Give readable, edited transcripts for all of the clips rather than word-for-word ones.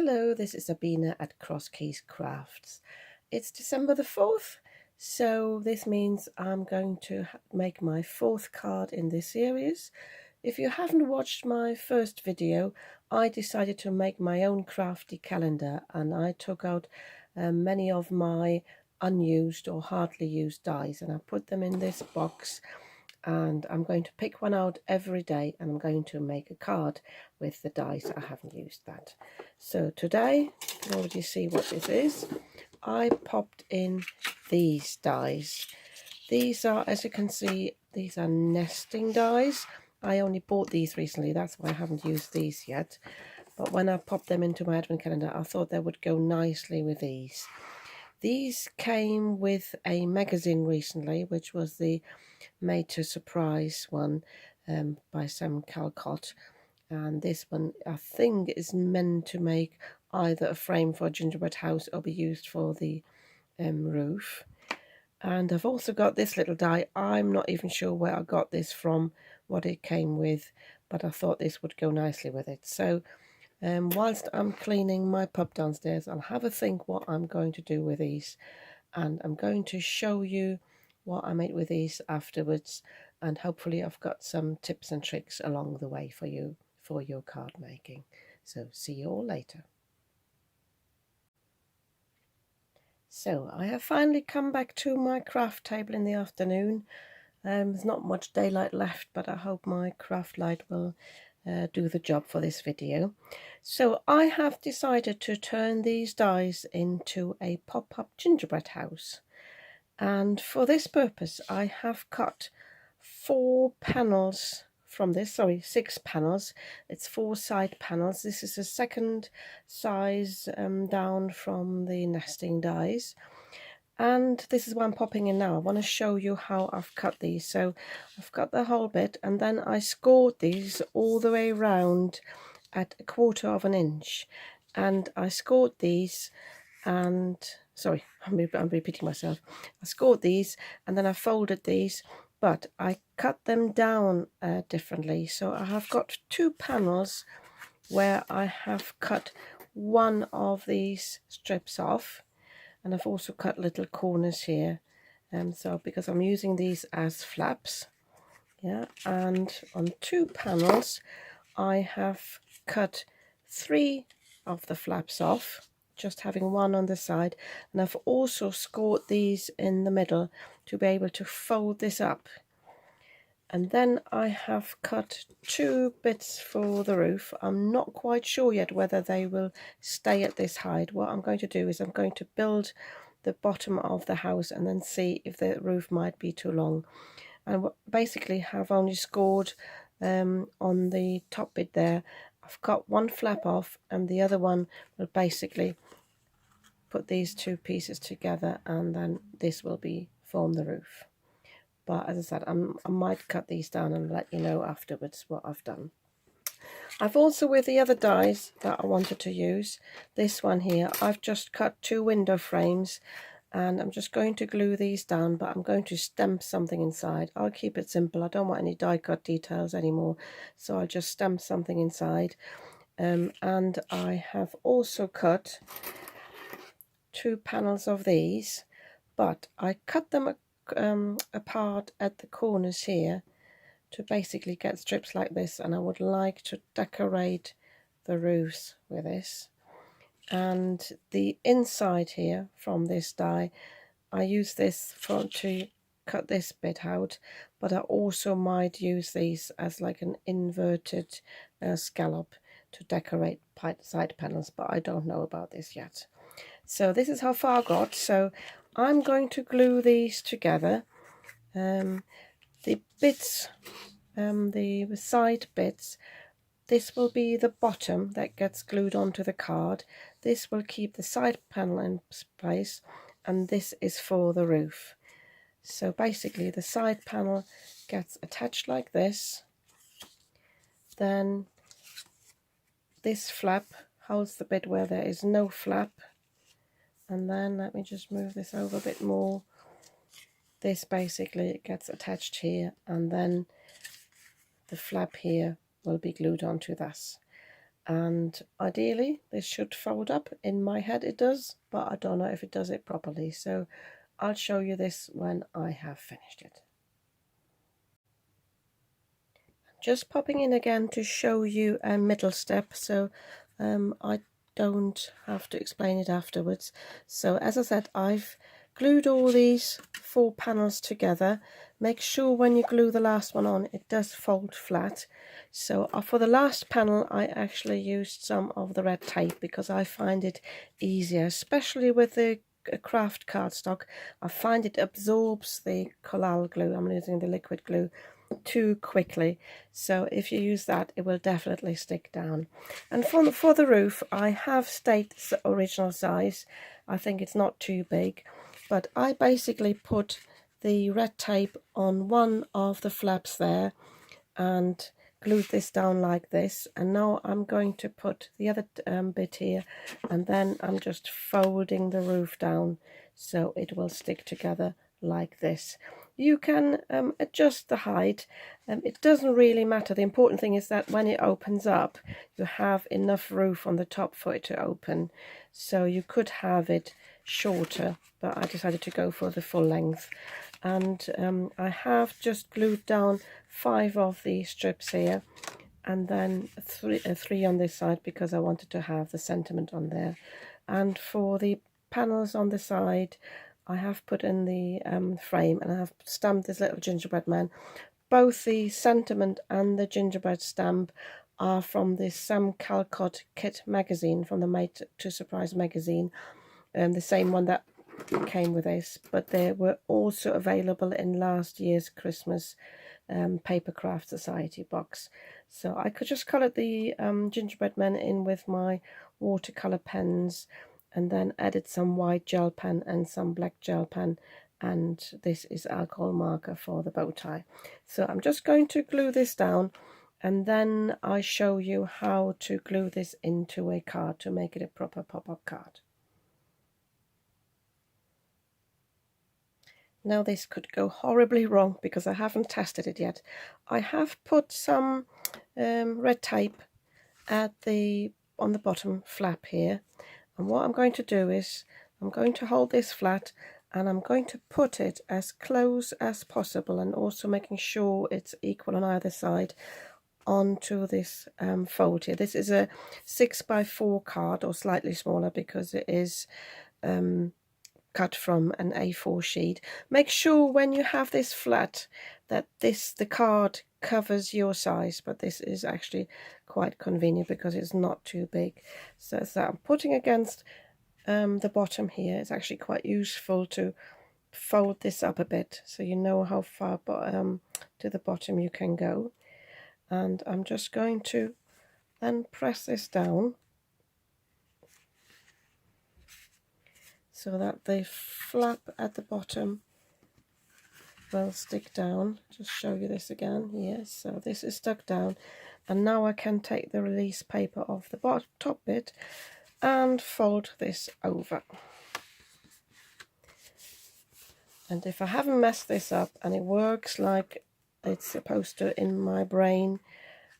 Hello, this is Sabina at Cross Keys Crafts. It's December the 4th, so this means I'm going to make my 4th card in this series. If you haven't watched my first video, I decided to make my own crafty calendar, and I took out many of my unused or hardly used dies and I put them in this box. And I'm going to pick one out every day and I'm going to make a card with the dies. I haven't used that. So today, you can already see what this is. I popped in these dies. These are, as you can see, these are nesting dies. I only bought these recently, that's why I haven't used these yet. But when I popped them into my advent calendar, I thought they would go nicely with these. These came with a magazine recently, which was the Made to Surprise one by Sam Calcott, and this one I think is meant to make either a frame for a gingerbread house or be used for the roof. And I've also got this little die. I'm not even sure where I got this from, what it came with, but I thought this would go nicely with it. So whilst I'm cleaning my pub downstairs, I'll have a think what I'm going to do with these, and I'm going to show you what I made with these afterwards, and hopefully I've got some tips and tricks along the way for you for your card making. So see you all later. So I have finally come back to my craft table in the afternoon. There's not much daylight left, but I hope my craft light will do the job for this video. So I have decided to turn these dies into a pop-up gingerbread house, and for this purpose I have cut 4 panels from this, 6 panels. It's 4 side panels. This is the second size down from the nesting dies. And this is what I'm popping in now. I want to show you how I've cut these. So I've got the whole bit, and then I scored these all the way around at 1/4 of an inch. And I scored these, and sorry, I'm repeating myself. I scored these and then I folded these, but I cut them down differently. So I have got 2 panels where I have cut one of these strips off. And I've also cut little corners here, so because I'm using these as flaps, yeah. And on 2 panels I have cut 3 of the flaps off, just having one on the side, and I've also scored these in the middle to be able to fold this up. And then I have cut 2 bits for the roof. I'm not quite sure yet whether they will stay at this height. What I'm going to do is I'm going to build the bottom of the house and then see if the roof might be too long. And basically have only scored on the top bit there. I've cut 1 flap off, and the other one will basically put these 2 pieces together, and then this will form the roof. But as I said, I might cut these down and let you know afterwards what I've done. I've also, with the other dies that I wanted to use, this one here, I've just cut 2 window frames, and I'm just going to glue these down, but I'm going to stamp something inside. I'll keep it simple. I don't want any die cut details anymore, so I'll just stamp something inside. And I have also cut 2 panels of these, but I cut them apart at the corners here to basically get strips like this, and I would like to decorate the roofs with this. And the inside here from this die, I use this to cut this bit out, but I also might use these as like an inverted scallop to decorate side panels, but I don't know about this yet. So this is how far I got. So I'm going to glue these together. The bits, the side bits, this will be the bottom that gets glued onto the card. This will keep the side panel in place, and this is for the roof. So basically the side panel gets attached like this. Then this flap holds the bit where there is no flap. And then let me just move this over a bit more. This basically gets attached here, and then the flap here will be glued onto this. and ideally this should fold up. In my head it does, but I don't know if it does it properly, so I'll show you this when I have finished it. Just popping in again to show you a middle step, so I don't have to explain it afterwards. So as I said, I've glued all these 4 panels together. Make sure when you glue the last one on it does fold flat. So for the last panel I actually used some of the red tape because I find it easier, especially with the craft cardstock. I find it absorbs the collal glue. I'm using the liquid glue too quickly, so if you use that it will definitely stick down. And for the roof I have stayed the original size. I think it's not too big, but I basically put the red tape on one of the flaps there and glued this down like this, and now I'm going to put the other bit here, and then I'm just folding the roof down so it will stick together like this. You can adjust the height. It doesn't really matter. The important thing is that when it opens up you have enough roof on the top for it to open. So you could have it shorter, but I decided to go for the full length. And I have just glued down 5 of the strips here, and then three on this side because I wanted to have the sentiment on there. And for the panels on the side I have put in the frame, and I have stamped this little gingerbread man. Both the sentiment and the gingerbread stamp are from this Sam Calcott kit magazine, from the Made to Surprise magazine, the same one that came with this, but they were also available in last year's Christmas Paper Craft Society box. So I could just colour the gingerbread men in with my watercolour pens, and then added some white gel pen and some black gel pen, and this is alcohol marker for the bow tie. So I'm just going to glue this down, and then I show you how to glue this into a card to make it a proper pop-up card. Now this could go horribly wrong because I haven't tested it yet. I have put some red tape at on the bottom flap here, and what I'm going to do is I'm going to hold this flat and I'm going to put it as close as possible, and also making sure it's equal on either side, onto this fold here. This is a 6x4 card, or slightly smaller because it is cut from an A4 sheet. Make sure when you have this flat that the card covers your size, but this is actually quite convenient because it's not too big. So that I'm putting against the bottom here. It's actually quite useful to fold this up a bit so you know how far to the bottom you can go. And I'm just going to then press this down so that the flap at the bottom will stick down. Just show you this again. Yes, so this is stuck down, and now I can take the release paper off the top bit and fold this over. And if I haven't messed this up and it works like it's supposed to in my brain,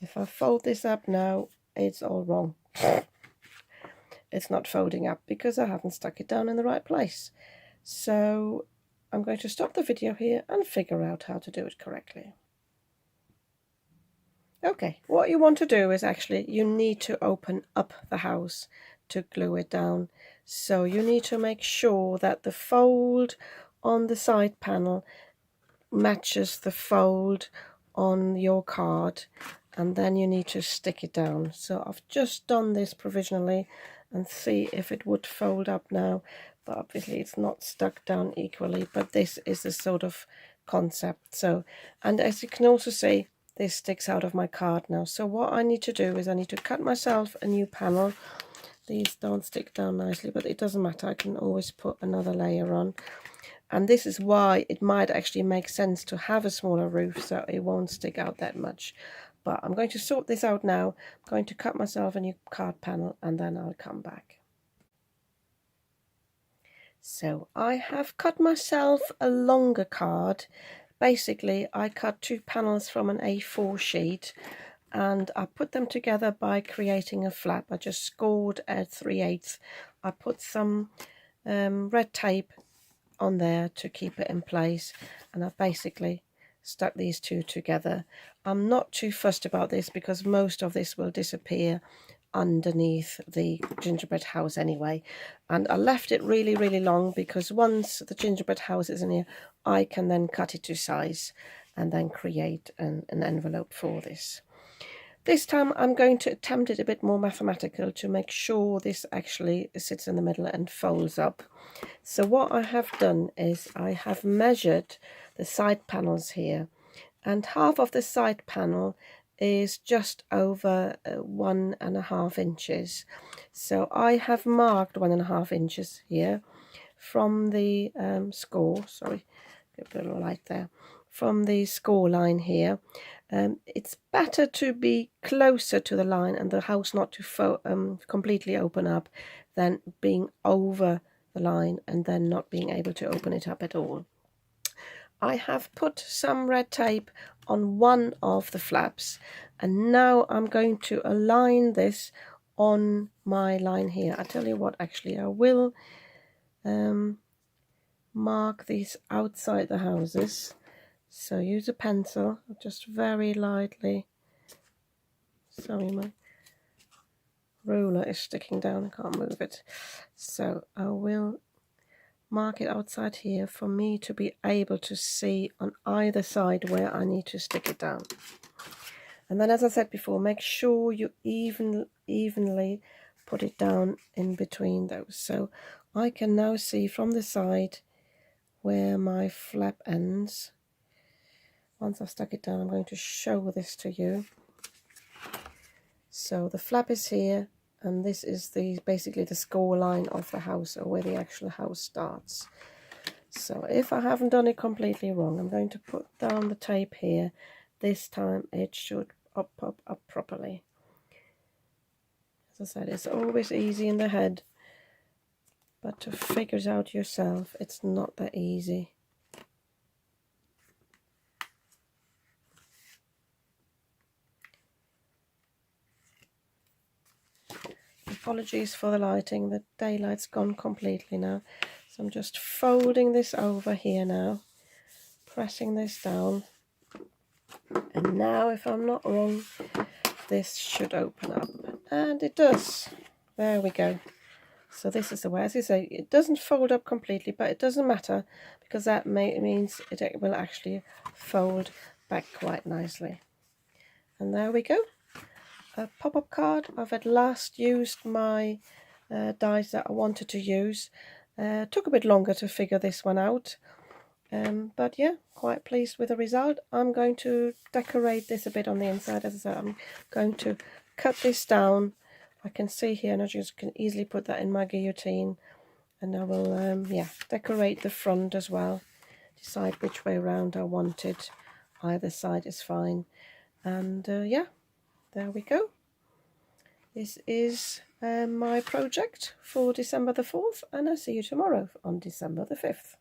if I fold this up now, it's all wrong. It's not folding up because I haven't stuck it down in the right place. So I'm going to stop the video here and figure out how to do it correctly. Okay, what you want to do is actually you need to open up the house to glue it down. So you need to make sure that the fold on the side panel matches the fold on your card, and then you need to stick it down. So I've just done this provisionally and see if it would fold up now, but obviously it's not stuck down equally, but this is the sort of concept. So, and as you can also see, this sticks out of my card now. So what I need to do is I need to cut myself a new panel. These don't stick down nicely, but it doesn't matter, I can always put another layer on. And this is why it might actually make sense to have a smaller roof, so it won't stick out that much. But I'm going to sort this out now. I'm going to cut myself a new card panel and then I'll come back. So I have cut myself a longer card. Basically I cut 2 panels from an A4 sheet, and I put them together by creating a flap. I just scored at 3/8. I put some red tape on there to keep it in place, and I've basically stuck these two together. I'm not too fussed about this because most of this will disappear underneath the gingerbread house anyway, and I left it really long because once the gingerbread house is in here, I can then cut it to size and then create an envelope for this. This time I'm going to attempt it a bit more mathematical to make sure this actually sits in the middle and folds up. So what I have done is I have measured the side panels here, and half of the side panel is just over 1.5 inches. So I have marked 1.5 inches here from the score. Sorry, get a little light there. From the score line here. It's better to be closer to the line and the house not to completely open up than being over the line and then not being able to open it up at all. I have put some red tape on one of the flaps, and now I'm going to align this on my line here. I tell you what, actually I will mark these outside the houses. So use a pencil, just very lightly. Sorry, my ruler is sticking down, I can't move it. So I will mark it outside here for me to be able to see on either side where I need to stick it down. And then, as I said before, make sure you evenly put it down in between those. So I can now see from the side where my flap ends. Once I've stuck it down, I'm going to show this to you. So the flap is here, and this is basically the score line of the house, or where the actual house starts. So if I haven't done it completely wrong, I'm going to put down the tape here. This time it should pop up properly. As I said, it's always easy in the head, but to figure it out yourself, it's not that easy. Apologies for the lighting, the daylight's gone completely now. So I'm just folding this over here now, pressing this down, and now, if I'm not wrong, this should open up, and it does. There we go. So this is the way, as I say, it doesn't fold up completely, but it doesn't matter because that means it will actually fold back quite nicely. And there we go. A pop-up card. I've at last used my dies that I wanted to use. Took a bit longer to figure this one out, but yeah, quite pleased with the result. I'm going to decorate this a bit on the inside. As I said, I'm going to cut this down. I can see here, and I just can easily put that in my guillotine, and I will decorate the front as well. Decide which way around I want it. Either side is fine, and yeah, there we go. This is my project for December the 4th, and I'll see you tomorrow on December the 5th.